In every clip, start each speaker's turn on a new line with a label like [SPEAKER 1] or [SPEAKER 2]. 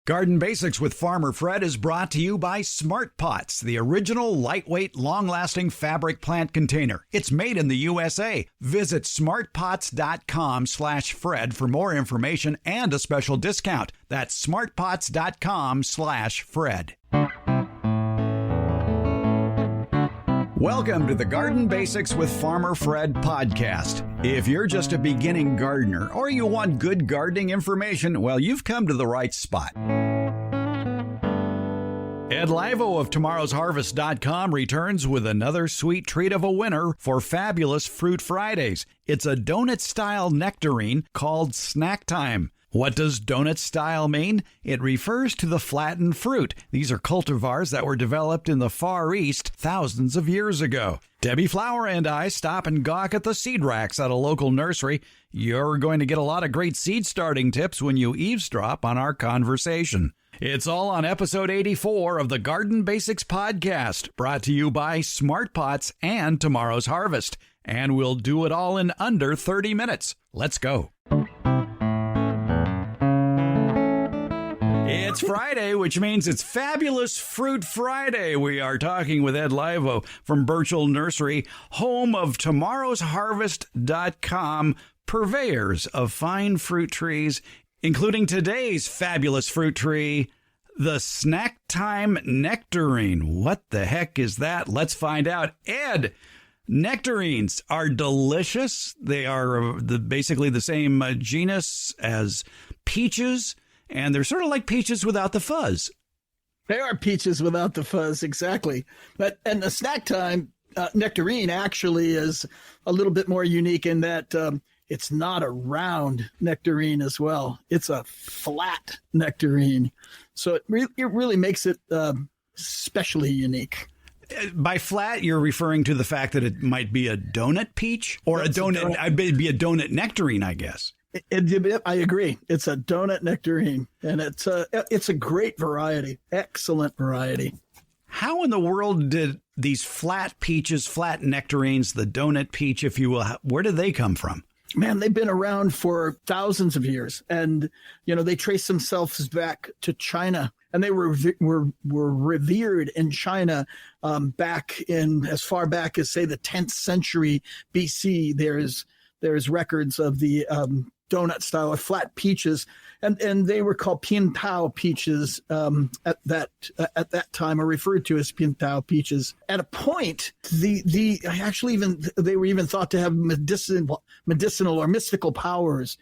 [SPEAKER 1] Garden Basics with Farmer Fred is brought to you by Smart Pots, the original lightweight, long-lasting fabric plant container. It's made in the USA. Visit smartpots.com/Fred for more information and a special discount. That's smartpots.com/Fred. Welcome to the Garden Basics with Farmer Fred podcast. If you're just a beginning gardener or you want good gardening information, well, you've come to the right spot. Ed Livo of tomorrowsharvest.com returns with another sweet treat of a winner for Fabulous Fruit Fridays. It's a donut-style nectarine called Snack Time. What does donut style mean? It refers to the flattened fruit. These are cultivars that were developed in the Far East thousands of years ago. Debbie Flower and I stop and gawk at the seed racks at a local nursery. You're going to get a lot of great seed starting tips when you eavesdrop on our conversation. It's all on episode 84 of the Garden Basics podcast, brought to you by Smart Pots and Tomorrow's Harvest. And we'll do it all in under 30 minutes. Let's go. It's Friday, which means it's Fabulous Fruit Friday. We are talking with Ed Livo from Burchell Nursery, home of tomorrowsharvest.com, purveyors of fine fruit trees, including today's fabulous fruit tree, the Snack Time Nectarine. What the heck is that? Let's find out. Ed, nectarines are delicious. They are basically the same genus as peaches. And they're sort of like peaches without the fuzz.
[SPEAKER 2] They are peaches without the fuzz, exactly. And the Snack Time nectarine actually is a little bit more unique in that it's not a round nectarine as well. It's a flat nectarine. So it really makes it especially unique.
[SPEAKER 1] By flat, you're referring to the fact that it might be a donut peach or a donut. I'd be a donut nectarine, I guess.
[SPEAKER 2] I agree. It's a donut nectarine, and it's a great variety, excellent variety.
[SPEAKER 1] How in the world did these flat peaches, flat nectarines, the donut peach, if you will, where did they come from?
[SPEAKER 2] Man, they've been around for thousands of years, and they trace themselves back to China, and they were revered in China back in as far back as say the 10th century BC. There's records of the donut style of flat peaches, and they were called pintao peaches at that time, or referred to as pintao peaches. At a point, they were even thought to have medicinal or mystical powers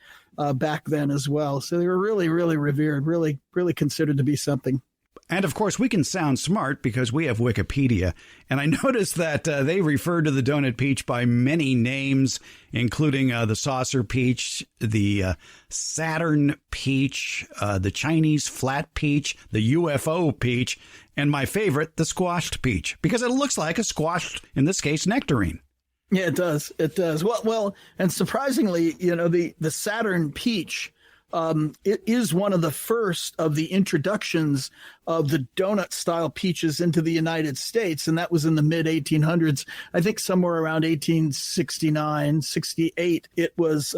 [SPEAKER 2] back then as well. So they were really, really revered, really, really considered to be something.
[SPEAKER 1] And, of course, we can sound smart because we have Wikipedia. And I noticed that they refer to the donut peach by many names, including the saucer peach, the Saturn peach, the Chinese flat peach, the UFO peach, and my favorite, the squashed peach, because it looks like a squashed, in this case, nectarine.
[SPEAKER 2] Yeah, it does. It does. Well, and surprisingly, the Saturn peach, it is one of the first of the introductions of the donut-style peaches into the United States, and that was in the mid-1800s. I think somewhere around 1869, 68, it was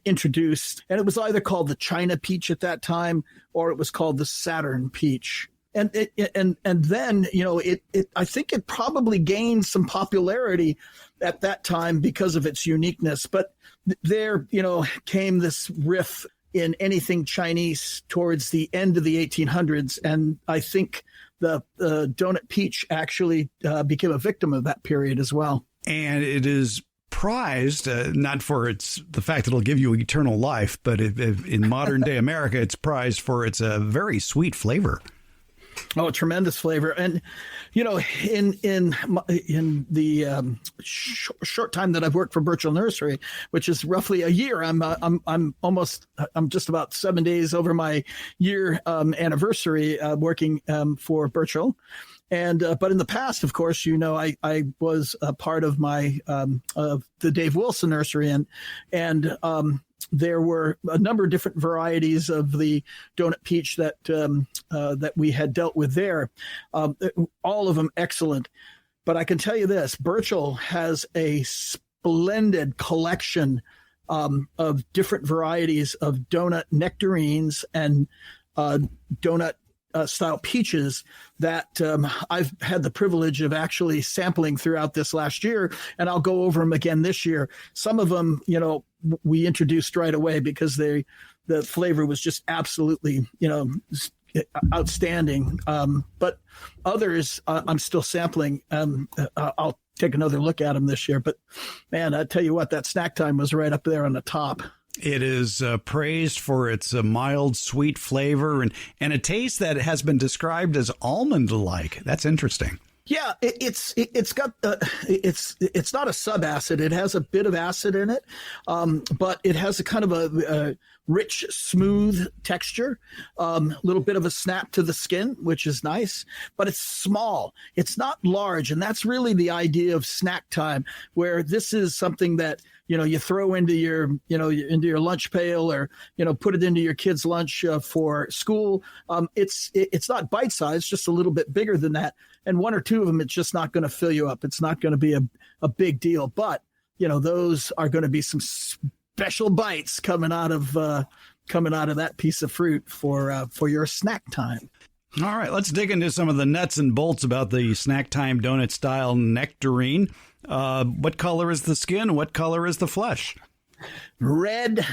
[SPEAKER 2] introduced, and it was either called the China peach at that time, or it was called the Saturn peach. And then I think it probably gained some popularity at that time because of its uniqueness. But there, came this riff in anything Chinese towards the end of the 1800s. And I think the donut peach actually became a victim of that period as well.
[SPEAKER 1] And it is prized, not for the fact that it'll give you eternal life, but in modern day America, it's prized for its very sweet flavor.
[SPEAKER 2] Oh, tremendous flavor. And, in the short time that I've worked for Burchell Nursery, which is roughly a year, I'm just about 7 days over my year anniversary working for Burchell. And but in the past, of course, I was a part of of the Dave Wilson Nursery, and there were a number of different varieties of the donut peach that we had dealt with there. All of them excellent. But I can tell you this, Burchell has a splendid collection of different varieties of donut nectarines and donut style peaches that I've had the privilege of actually sampling throughout this last year, and I'll go over them again this year. Some of them, we introduced right away because the flavor was just absolutely, outstanding. But others, I'm still sampling. I'll take another look at them this year. But man, I tell you what, that snack time was right up there on the top.
[SPEAKER 1] It is praised for its mild, sweet flavor and a taste that has been described as almond-like. That's interesting.
[SPEAKER 2] Yeah, it's got it's not a subacid. It has a bit of acid in it, but it has a kind of a rich, smooth texture. A little bit of a snap to the skin, which is nice. But it's small. It's not large, and that's really the idea of snack time, where this is something that you throw into your lunch pail, or put it into your kid's lunch for school. It's not bite sized, just a little bit bigger than that. And one or two of them, it's just not going to fill you up. It's not going to be a big deal. But those are going to be some special bites coming out of that piece of fruit for your snack time.
[SPEAKER 1] All right, let's dig into some of the nuts and bolts about the snack time donut style nectarine. What color is the skin? What color is the flesh?
[SPEAKER 2] Red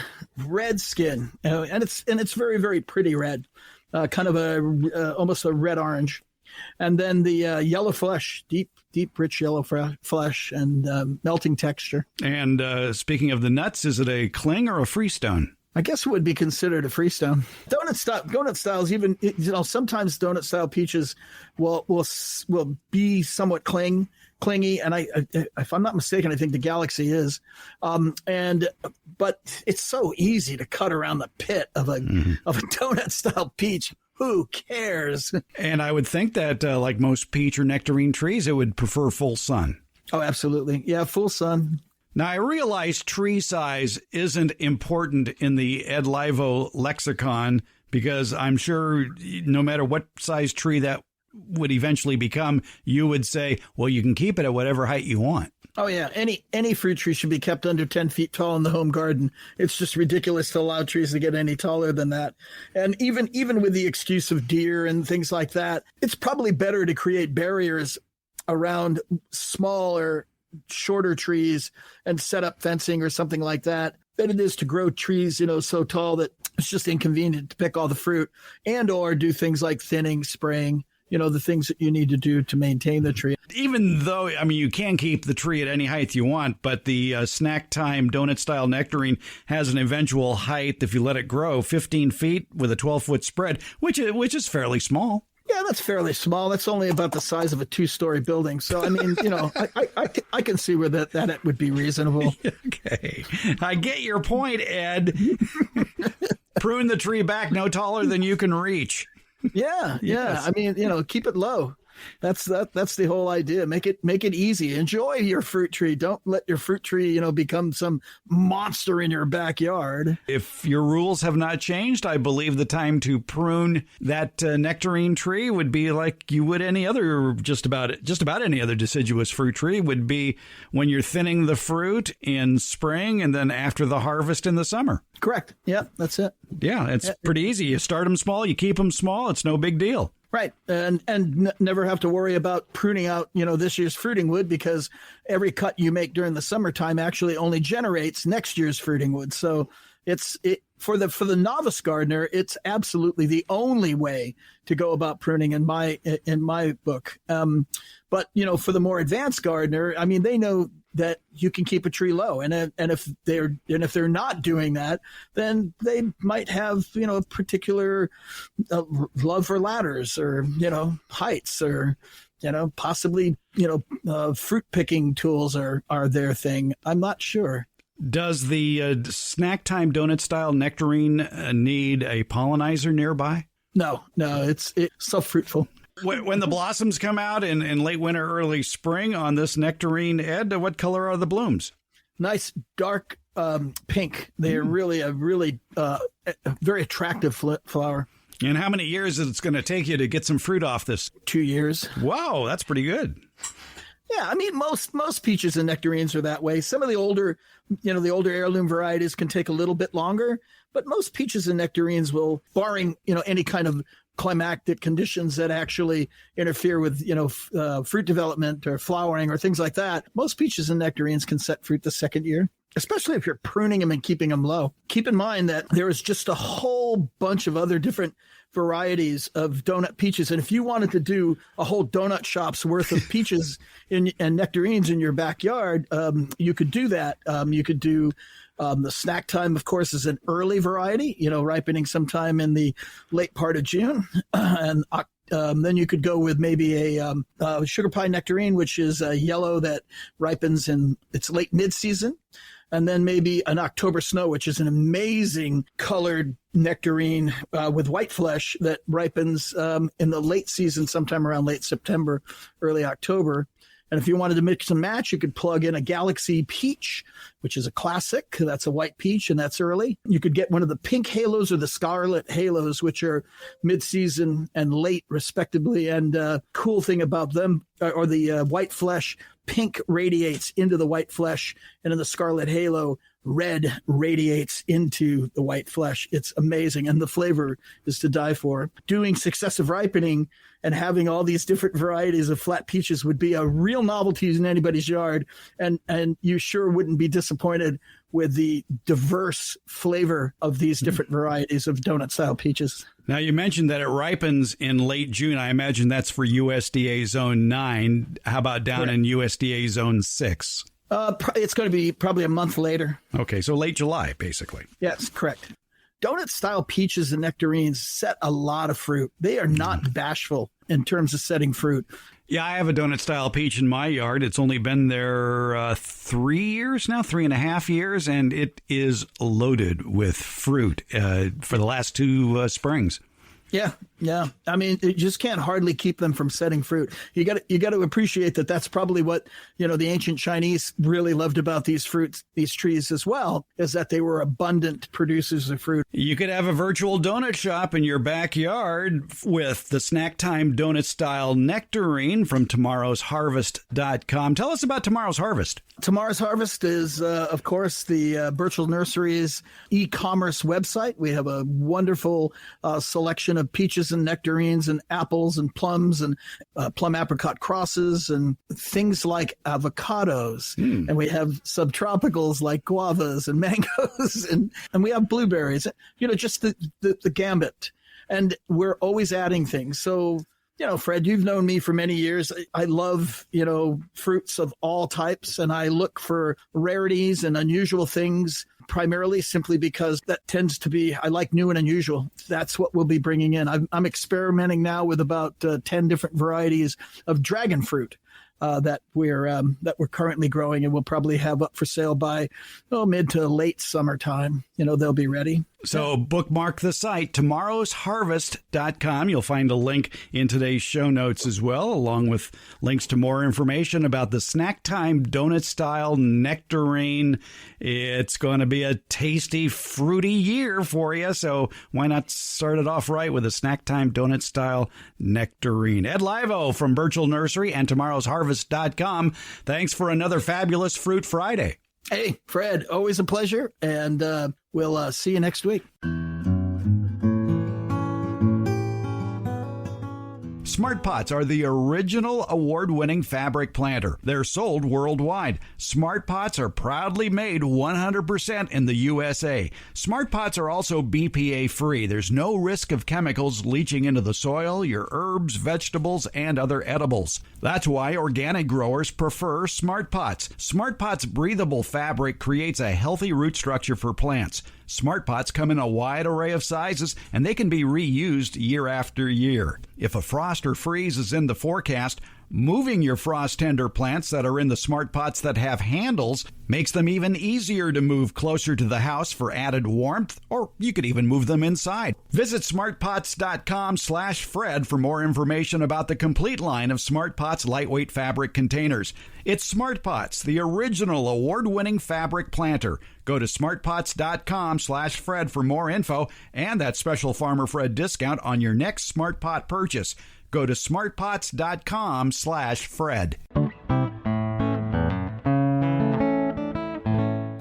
[SPEAKER 2] skin, and it's very, very pretty red, kind of almost a red orange, and then the yellow flesh, deep, rich yellow flesh, and melting texture. And
[SPEAKER 1] speaking of the nuts, is it a cling or a freestone?
[SPEAKER 2] I guess it would be considered a freestone. Donut styles, even sometimes donut style peaches will be somewhat clingy, and if I'm not mistaken, I think the Galaxy is. But it's so easy to cut around the pit of a donut style peach. Who cares?
[SPEAKER 1] And I would think that, like most peach or nectarine trees, it would prefer full sun.
[SPEAKER 2] Oh, absolutely. Yeah, full sun.
[SPEAKER 1] Now, I realize tree size isn't important in the Ed Livo lexicon, because I'm sure no matter what size tree that would eventually become, you would say, well, you can keep it at whatever height you want.
[SPEAKER 2] Oh, yeah. Any fruit tree should be kept under 10 feet tall in the home garden. It's just ridiculous to allow trees to get any taller than that. And even with the excuse of deer and things like that, it's probably better to create barriers around smaller, shorter trees and set up fencing or something like that than it is to grow trees, so tall that it's just inconvenient to pick all the fruit, and or do things like thinning, spraying, the things that you need to do to maintain the tree.
[SPEAKER 1] Even though, you can keep the tree at any height you want, but the snack time donut style nectarine has an eventual height, if you let it grow, 15 feet with a 12-foot spread, which is fairly small.
[SPEAKER 2] Yeah, that's fairly small. That's only about the size of a 2-story building. So, I can see where that would be reasonable.
[SPEAKER 1] Okay. I get your point, Ed. Prune the tree back no taller than you can reach.
[SPEAKER 2] Yeah.
[SPEAKER 1] Yes.
[SPEAKER 2] Keep it low. That's the whole idea. Make it easy. Enjoy your fruit tree. Don't let your fruit tree, become some monster in your backyard.
[SPEAKER 1] If your rules have not changed, I believe the time to prune that nectarine tree would be like you would any other, just about any other deciduous fruit tree, would be when you're thinning the fruit in spring and then after the harvest in the summer.
[SPEAKER 2] Correct. Yeah, that's it.
[SPEAKER 1] Yeah, it's pretty easy. You start them small, you keep them small. It's no big deal.
[SPEAKER 2] Right. And never have to worry about pruning out, this year's fruiting wood, because every cut you make during the summertime actually only generates next year's fruiting wood. So for the novice gardener, it's absolutely the only way to go about pruning in my book. But for the more advanced gardener, they know that you can keep a tree low, and if they're not doing that, then they might have a particular love for ladders, or heights, or possibly fruit picking tools are their thing. I'm not sure.
[SPEAKER 1] Does the snack time donut style nectarine need a pollinizer nearby?
[SPEAKER 2] No, it's self-fruitful.
[SPEAKER 1] When the blossoms come out in late winter, early spring on this nectarine, Ed, what color are the blooms?
[SPEAKER 2] Nice dark pink. They are really a very attractive flower.
[SPEAKER 1] And how many years is it going to take you to get some fruit off this?
[SPEAKER 2] 2 years.
[SPEAKER 1] Wow, that's pretty good.
[SPEAKER 2] Yeah, I mean most peaches and nectarines are that way. Some of the older, the older heirloom varieties can take a little bit longer, but most peaches and nectarines will, barring any kind of climactic conditions that actually interfere with fruit development or flowering or things like that. Most peaches and nectarines can set fruit the second year, especially if you're pruning them and keeping them low. Keep in mind that there is just a whole bunch of other different varieties of donut peaches. And if you wanted to do a whole donut shop's worth of peaches and nectarines in your backyard, you could do that. You could do the Snack Time, of course, is an early variety, ripening sometime in the late part of June. And then you could go with maybe a sugar pie nectarine, which is a yellow that ripens in its late mid-season. And then maybe an October Snow, which is an amazing colored nectarine with white flesh that ripens in the late season, sometime around late September, early October. And if you wanted to mix and match, you could plug in a Galaxy Peach, which is a classic. That's a white peach, and that's early. You could get one of the pink halos or the scarlet halos, which are mid-season and late, respectively. And cool thing about them, or the white flesh, pink radiates into the white flesh, and in the scarlet halo, red radiates into the white flesh. It's amazing, and the flavor is to die for. Doing successive ripening and having all these different varieties of flat peaches would be a real novelty in anybody's yard, and you sure wouldn't be disappointed with the diverse flavor of these different varieties of donut-style peaches.
[SPEAKER 1] Now, you mentioned that it ripens in late June. I imagine that's for USDA Zone 9. How about down in USDA Zone 6?
[SPEAKER 2] It's going to be probably a month later.
[SPEAKER 1] Okay, so late July, basically.
[SPEAKER 2] Yes, correct. Donut-style peaches and nectarines set a lot of fruit. They are not bashful in terms of setting fruit.
[SPEAKER 1] Yeah, I have a donut-style peach in my yard. It's only been there 3 years now, 3.5 years, and it is loaded with fruit for the last 2 springs.
[SPEAKER 2] Yeah. I mean, you just can't hardly keep them from setting fruit. You got to appreciate that. That's probably what the ancient Chinese really loved about these trees as well, is that they were abundant producers of fruit.
[SPEAKER 1] You could have a virtual donut shop in your backyard with the Snack Time donut style nectarine from tomorrowsharvest.com. Tell us about Tomorrow's Harvest.
[SPEAKER 2] Tomorrow's Harvest is, of course, the Birchall Nursery's e-commerce website. We have a wonderful selection of peaches and nectarines and apples and plums and plum apricot crosses and things like avocados. And we have subtropicals like guavas and mangoes and we have blueberries, just the gambit. And we're always adding things. So, Fred, you've known me for many years. I love, fruits of all types, and I look for rarities and unusual things, primarily simply because that tends to be, I like new and unusual. That's what we'll be bringing in. I'm experimenting now with about 10 different varieties of dragon fruit that we're currently growing, and we'll probably have up for sale by mid to late summertime. They'll be ready.
[SPEAKER 1] So bookmark the site, tomorrowsharvest.com. You'll find a link in today's show notes as well, along with links to more information about the Snack Time donut-style nectarine. It's going to be a tasty, fruity year for you, so why not start it off right with a Snack Time donut-style nectarine? Ed Livo from Birchall Nursery and tomorrowsharvest.com. Thanks for another fabulous Fruit Friday.
[SPEAKER 2] Hey, Fred, always a pleasure, and we'll see you next week.
[SPEAKER 1] Smart Pots are the original award-winning fabric planter. They're sold worldwide. Smart Pots are proudly made 100% in the USA. Smart Pots are also BPA-free. There's no risk of chemicals leaching into the soil, your herbs, vegetables, and other edibles. That's why organic growers prefer Smart Pots. Smart Pots' breathable fabric creates a healthy root structure for plants. Smart Pots come in a wide array of sizes, and they can be reused year after year. If a frost or freeze is in the forecast, moving your frost tender plants that are in the Smart Pots that have handles makes them even easier to move closer to the house for added warmth, or you could even move them inside. Visit smartpots.com/Fred for more information about the complete line of Smart Pots lightweight fabric containers. It's Smart Pots, the original award-winning fabric planter. Go to smartpots.com/Fred for more info and that special Farmer Fred discount on your next Smart Pot purchase. Go to smartpots.com/Fred.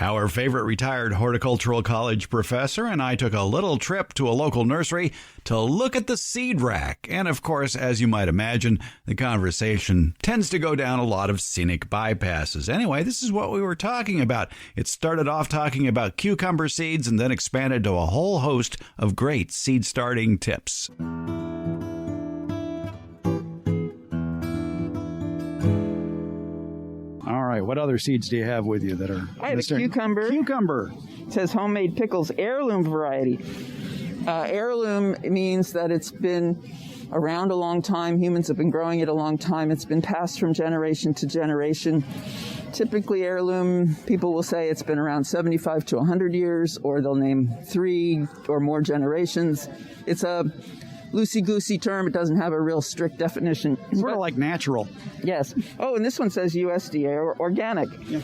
[SPEAKER 1] Our favorite retired horticultural college professor and I took a little trip to a local nursery to look at the seed rack. And of course, as you might imagine, the conversation tends to go down a lot of scenic bypasses. Anyway, this is what we were talking about. It started off talking about cucumber seeds and then expanded to a whole host of great seed starting tips.
[SPEAKER 3] All right, what other seeds do you have with you that are...
[SPEAKER 4] I have a cucumber.
[SPEAKER 3] Cucumber.
[SPEAKER 4] It says homemade pickles, heirloom variety. Heirloom means that it's been around a long time. Humans have been growing it a long time. It's been passed from generation to generation. Typically, heirloom, people will say it's been around 75 to 100 years, or they'll name 3 or more generations. It's a loosey-goosey term. It doesn't have a real strict definition.
[SPEAKER 3] Sort of like natural.
[SPEAKER 4] Yes. Oh, and this one says USDA or organic. Yeah.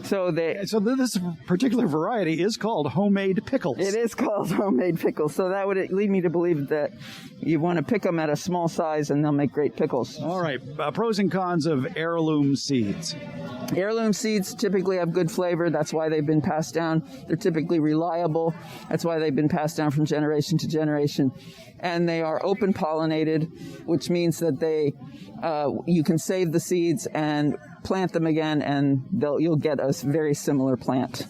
[SPEAKER 4] So
[SPEAKER 3] this particular variety is called homemade pickles.
[SPEAKER 4] It is called homemade pickles. So that would lead me to believe that you want to pick them at a small size and they'll make great pickles.
[SPEAKER 3] All right. Pros and cons of heirloom seeds.
[SPEAKER 4] Heirloom seeds typically have good flavor. That's why they've been passed down. They're typically reliable. That's why they've been passed down from generation to generation. And they are open pollinated, which means that you can save the seeds and plant them again, and you'll get a very similar plant.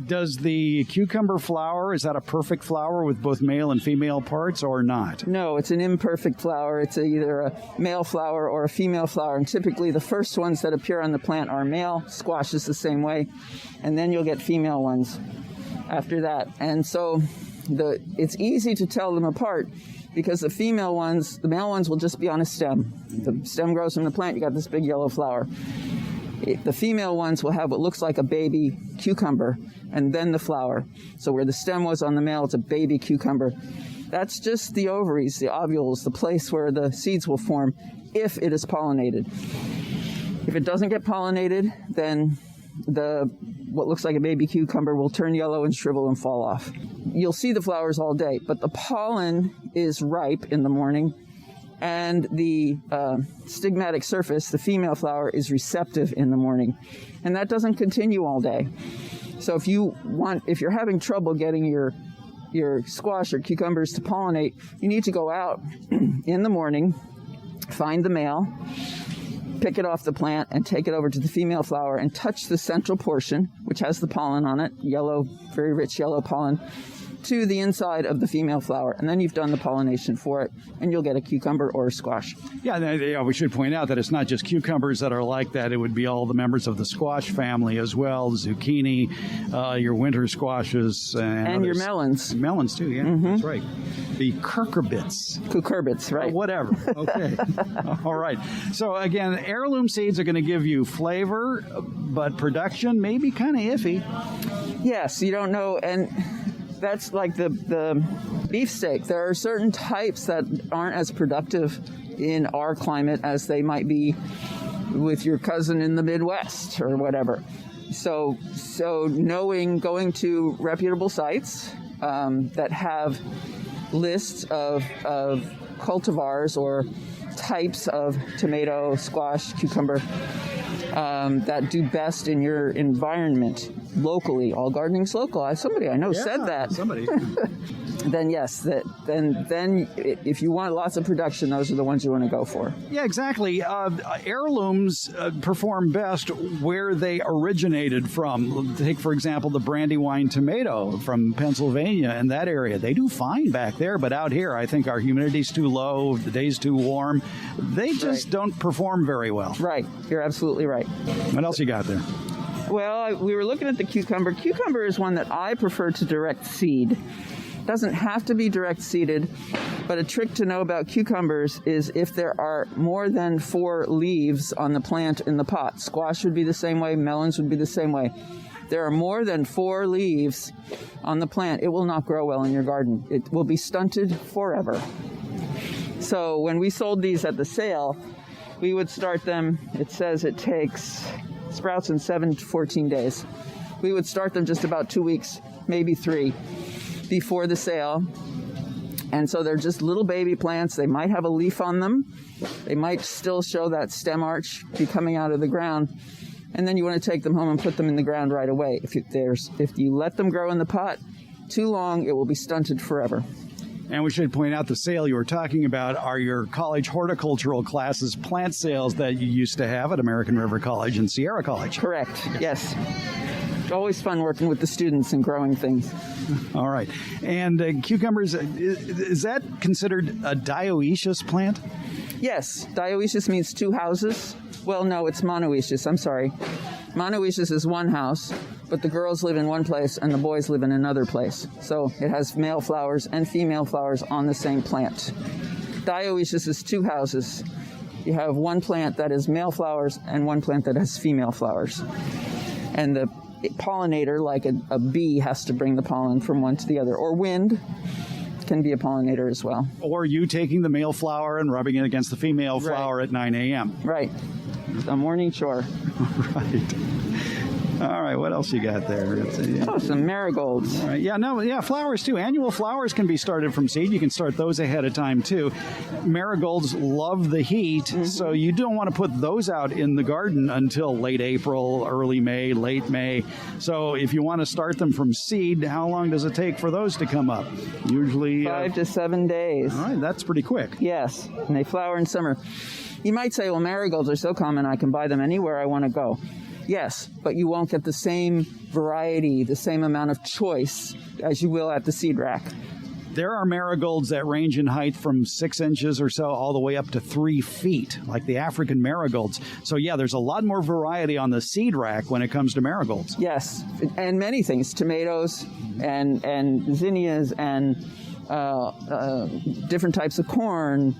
[SPEAKER 3] Does the cucumber flower, is that a perfect flower with both male and female parts or not?
[SPEAKER 4] No, it's an imperfect flower. It's either a male flower or a female flower, and typically the first ones that appear on the plant are male. Squash is the same way, and then you'll get female ones after that. And so it's easy to tell them apart because the male ones will just be on a stem. The stem grows from the plant, you got this big yellow flower. The female ones will have what looks like a baby cucumber and then the flower. So where the stem was on the male, it's a baby cucumber. That's just the ovaries, the ovules, the place where the seeds will form if it is pollinated. If it doesn't get pollinated, then what looks like a baby cucumber will turn yellow and shrivel and fall off. You'll see the flowers all day, but the pollen is ripe in the morning, and the stigmatic surface, the female flower, is receptive in the morning, and that doesn't continue all day. So if you're having trouble getting your squash or cucumbers to pollinate, you need to go out in the morning, find the male, pick it off the plant and take it over to the female flower and touch the central portion, which has the pollen on it, yellow, very rich yellow pollen, to the inside of the female flower. And then you've done the pollination for it, and you'll get a cucumber or a squash.
[SPEAKER 3] Yeah, we should point out that it's not just cucumbers that are like that. It would be all the members of the squash family as well, zucchini, your winter squashes. And
[SPEAKER 4] your melons.
[SPEAKER 3] Melons, too, yeah, That's right. The cucurbits,
[SPEAKER 4] right.
[SPEAKER 3] Whatever. Okay. All right. So, again, heirloom seeds are going to give you flavor, but production may be kind of iffy.
[SPEAKER 4] Yes, you don't know, and that's like the beefsteak. There are certain types that aren't as productive in our climate as they might be with your cousin in the Midwest or whatever. So going to reputable sites that have lists of cultivars or types of tomato, squash, cucumber that do best in your environment locally. All gardening's local. Somebody I know said that.
[SPEAKER 3] Somebody.
[SPEAKER 4] Then yes, then if you want lots of production, those are the ones you want to go for.
[SPEAKER 3] Yeah, exactly. Heirlooms perform best where they originated from. Take, for example, the Brandywine tomato from Pennsylvania and that area. They do fine back there, but out here, I think our humidity's too low, the day's too warm. They just don't perform very well.
[SPEAKER 4] Right. You're absolutely right.
[SPEAKER 3] What else you got there?
[SPEAKER 4] Well, we were looking at the cucumber. Cucumber is one that I prefer to direct seed. Doesn't have to be direct seeded, but a trick to know about cucumbers is if there are more than 4 leaves on the plant in the pot. Squash would be the same way, melons would be the same way. There are more than 4 leaves on the plant, it will not grow well in your garden. It will be stunted forever. So when we sold these at the sale, we would start them, it says it takes sprouts in 7 to 14 days. We would start them just about 2 weeks, maybe 3. Before the sale. And so they're just little baby plants. They might have a leaf on them. They might still show that stem arch be coming out of the ground. and then you want to take them home and put them in the ground right away. If you let them grow in the pot too long, it will be stunted forever.
[SPEAKER 3] And we should point out the sale you were talking about are your college horticultural classes plant sales that you used to have at American River College and Sierra College.
[SPEAKER 4] Correct, yes. Always fun working with the students and growing things.
[SPEAKER 3] All right. And cucumbers, is that considered a dioecious plant?
[SPEAKER 4] Yes, dioecious means two houses. Well, no, it's monoecious. I'm sorry. Monoecious is one house, but the girls live in one place and the boys live in another place. So it has male flowers and female flowers on the same plant. Dioecious is two houses. You have one plant that has male flowers and one plant that has female flowers. And the pollinator, like a bee, has to bring the pollen from one to the other. Or wind can be a pollinator as well.
[SPEAKER 3] Or you taking the male flower and rubbing it against the female flower at 9 a.m.
[SPEAKER 4] Right. A morning chore.
[SPEAKER 3] Right. All right, what else you got there?
[SPEAKER 4] Some marigolds.
[SPEAKER 3] All right. Flowers too. Annual flowers can be started from seed. You can start those ahead of time too. Marigolds love the heat, so you don't want to put those out in the garden until late April, early May, late May. So if you want to start them from seed, how long does it take for those to come up? Usually
[SPEAKER 4] 5 to 7 days.
[SPEAKER 3] All right, that's pretty quick.
[SPEAKER 4] Yes, and they flower in summer. You might say, well, marigolds are so common, I can buy them anywhere I want to go. Yes, but you won't get the same variety, the same amount of choice as you will at the seed rack.
[SPEAKER 3] There are marigolds that range in height from 6 inches or so all the way up to 3 feet, like the African marigolds. So, yeah, there's a lot more variety on the seed rack when it comes to marigolds.
[SPEAKER 4] Yes, and many things, tomatoes and zinnias and different types of corn,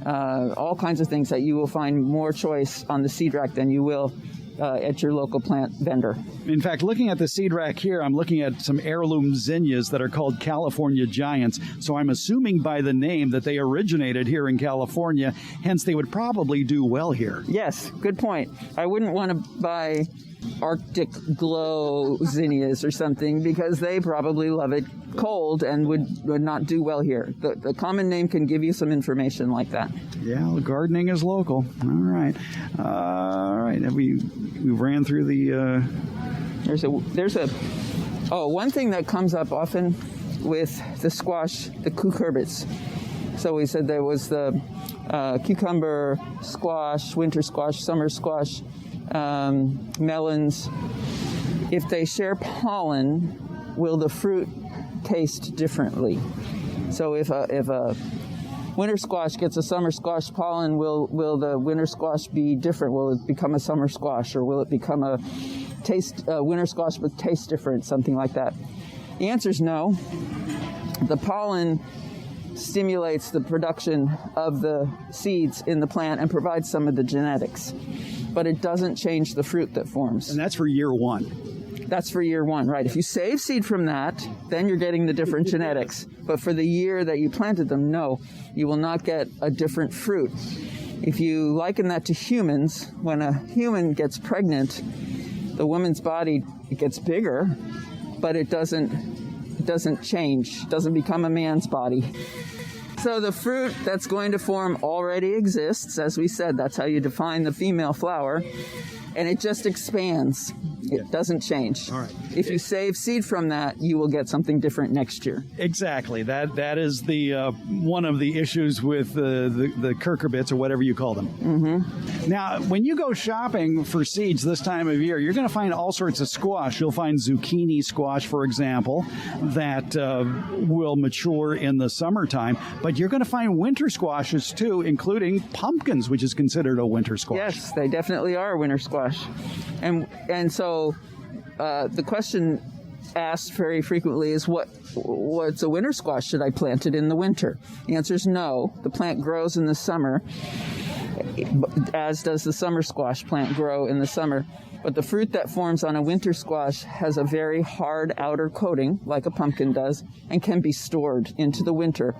[SPEAKER 4] all kinds of things that you will find more choice on the seed rack than you will at your local plant vendor.
[SPEAKER 3] In fact, looking at the seed rack here, I'm looking at some heirloom zinnias that are called California Giants. So I'm assuming by the name that they originated here in California, hence they would probably do well here.
[SPEAKER 4] Yes, good point. I wouldn't want to buy Arctic Glow zinnias or something because they probably love it cold and would not do well here. The common name can give you some information like that.
[SPEAKER 3] Yeah, gardening is local. All right. We ran through the...
[SPEAKER 4] one thing that comes up often with the squash, the cucurbits. So we said there was the cucumber, squash, winter squash, summer squash, melons. If they share pollen, will the fruit taste differently? So if a winter squash gets a summer squash pollen, will the winter squash be different? Will it become a summer squash, or will it become a winter squash with taste different, something like that? The answer is no. The pollen stimulates the production of the seeds in the plant and provides some of the genetics, but it doesn't change the fruit that forms.
[SPEAKER 3] And that's for year one.
[SPEAKER 4] That's for year one, right. If you save seed from that, then you're getting the different genetics. But for the year that you planted them, no, you will not get a different fruit. If you liken that to humans, when a human gets pregnant, the woman's body, it gets bigger, but it doesn't change, doesn't become a man's body. So the fruit that's going to form already exists. As we said, that's how you define the female flower. And it just expands. It doesn't change.
[SPEAKER 3] All right.
[SPEAKER 4] If you save seed from that, you will get something different next year.
[SPEAKER 3] Exactly. That is the one of the issues with the cucurbits, or whatever you call them. Mm-hmm. Now, when you go shopping for seeds this time of year, you're going to find all sorts of squash. You'll find zucchini squash, for example, that will mature in the summertime. But you're going to find winter squashes, too, including pumpkins, which is considered a winter squash.
[SPEAKER 4] Yes, they definitely are a winter squash. And so the question asked very frequently is, what's a winter squash? Should I plant it in the winter? The answer is no. The plant grows in the summer, as does the summer squash plant grow in the summer. But the fruit that forms on a winter squash has a very hard outer coating, like a pumpkin does, and can be stored into the winter.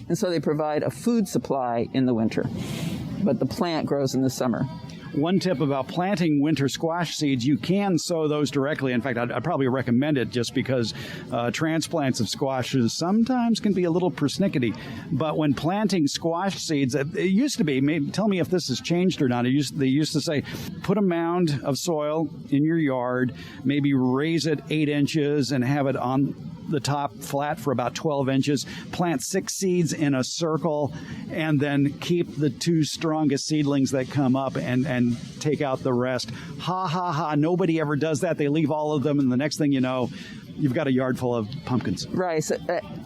[SPEAKER 4] And so they provide a food supply in the winter. But the plant grows in the summer.
[SPEAKER 3] one tip about planting winter squash seeds, you can sow those directly. In fact, I'd probably recommend it just because transplants of squashes sometimes can be a little persnickety. But when planting squash seeds, it used to be, maybe, tell me if this has changed or not. They used to say, put a mound of soil in your yard, maybe raise it 8 inches and have it on the top flat for about 12 inches, plant 6 seeds in a circle, and then keep the 2 strongest seedlings that come up and take out the rest. Ha, ha, ha. Nobody ever does that. They leave all of them, and the next thing you know, you've got a yard full of pumpkins.
[SPEAKER 4] Right. So,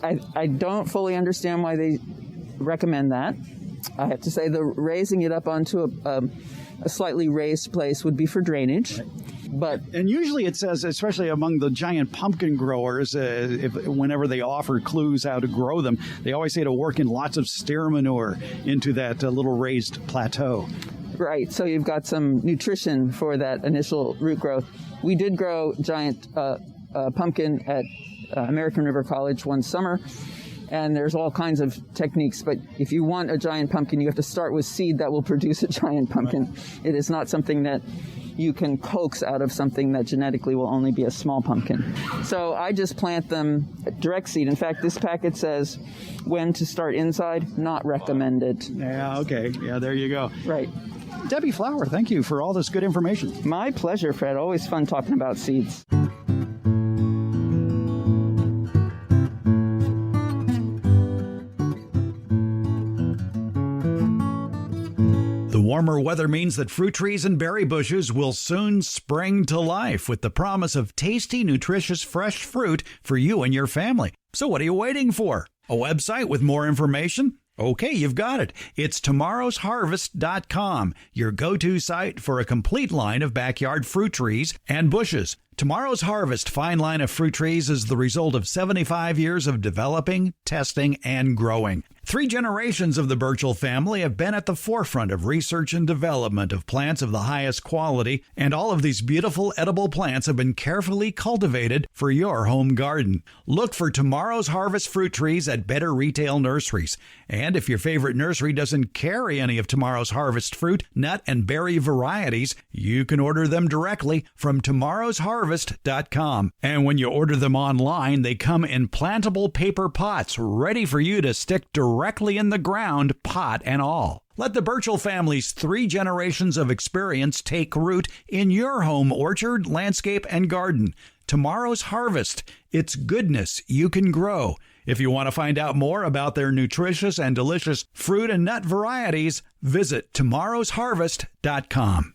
[SPEAKER 4] I don't fully understand why they recommend that. I have to say the raising it up onto a slightly raised place would be for drainage.
[SPEAKER 3] Right.
[SPEAKER 4] And
[SPEAKER 3] usually it says, especially among the giant pumpkin growers, whenever they offer clues how to grow them, they always say to work in lots of steer manure into that little raised plateau.
[SPEAKER 4] Right. So you've got some nutrition for that initial root growth. We did grow giant pumpkin at American River College one summer. And there's all kinds of techniques, but if you want a giant pumpkin, you have to start with seed that will produce a giant pumpkin. Right. It is not something that you can coax out of something that genetically will only be a small pumpkin. So I just plant them direct seed. In fact, this packet says when to start inside, not recommended.
[SPEAKER 3] Yeah, okay. Yeah, there you go.
[SPEAKER 4] Right.
[SPEAKER 3] Debbie Flower, thank you for all this good information.
[SPEAKER 4] My pleasure, Fred. Always fun talking about seeds.
[SPEAKER 1] Warmer weather means that fruit trees and berry bushes will soon spring to life with the promise of tasty, nutritious, fresh fruit for you and your family. So what are you waiting for? A website with more information? Okay, you've got it. It's tomorrowsharvest.com, your go-to site for a complete line of backyard fruit trees and bushes. Tomorrow's Harvest fine line of fruit trees is the result of 75 years of developing, testing, and growing. 3 generations of the Burchell family have been at the forefront of research and development of plants of the highest quality, and all of these beautiful edible plants have been carefully cultivated for your home garden. Look for Tomorrow's Harvest fruit trees at better retail nurseries. And if your favorite nursery doesn't carry any of Tomorrow's Harvest fruit, nut, and berry varieties, you can order them directly from tomorrowsharvest.com. And when you order them online, they come in plantable paper pots ready for you to stick directly in the ground, pot and all. Let the Burchell family's 3 generations of experience take root in your home orchard, landscape, and garden. Tomorrow's Harvest. It's goodness you can grow. If you want to find out more about their nutritious and delicious fruit and nut varieties, visit tomorrowsharvest.com.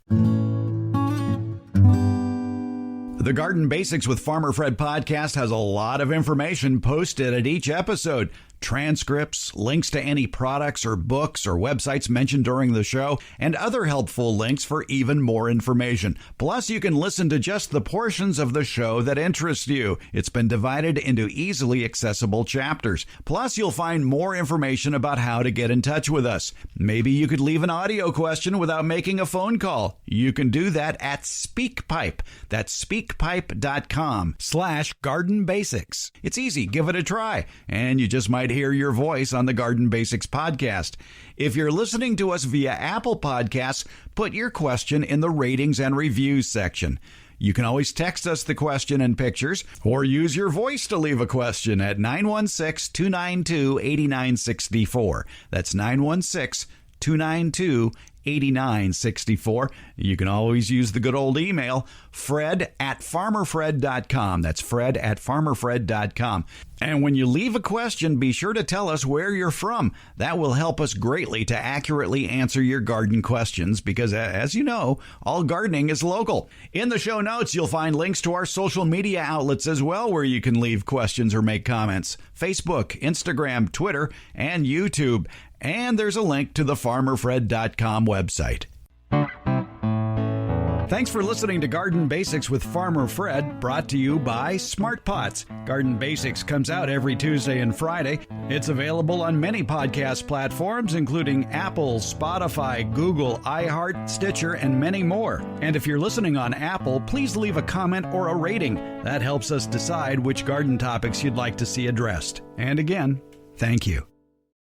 [SPEAKER 1] The Garden Basics with Farmer Fred podcast has a lot of information posted at each episode. Transcripts, links to any products or books or websites mentioned during the show, and other helpful links for even more information. Plus, you can listen to just the portions of the show that interest you. It's been divided into easily accessible chapters. Plus, you'll find more information about how to get in touch with us. Maybe you could leave an audio question without making a phone call. You can do that at SpeakPipe. That's speakpipe.com/Garden Basics. It's easy. Give it a try, and you just might hear your voice on the Garden Basics podcast. If you're listening to us via Apple Podcasts, put your question in the ratings and reviews section. You can always text us the question and pictures, or use your voice to leave a question at 916-292-8964. That's 916-292-8964. You can always use the good old email, fred@farmerfred.com. That's fred@farmerfred.com. And when you leave a question, be sure to tell us where you're from. That will help us greatly to accurately answer your garden questions because, as you know, all gardening is local. In the show notes, you'll find links to our social media outlets as well where you can leave questions or make comments. Facebook, Instagram, Twitter, and YouTube. And there's a link to the farmerfred.com website. Thanks for listening to Garden Basics with Farmer Fred, brought to you by Smart Pots. Garden Basics comes out every Tuesday and Friday. It's available on many podcast platforms, including Apple, Spotify, Google, iHeart, Stitcher, and many more. And if you're listening on Apple, please leave a comment or a rating. That helps us decide which garden topics you'd like to see addressed. And again, thank you.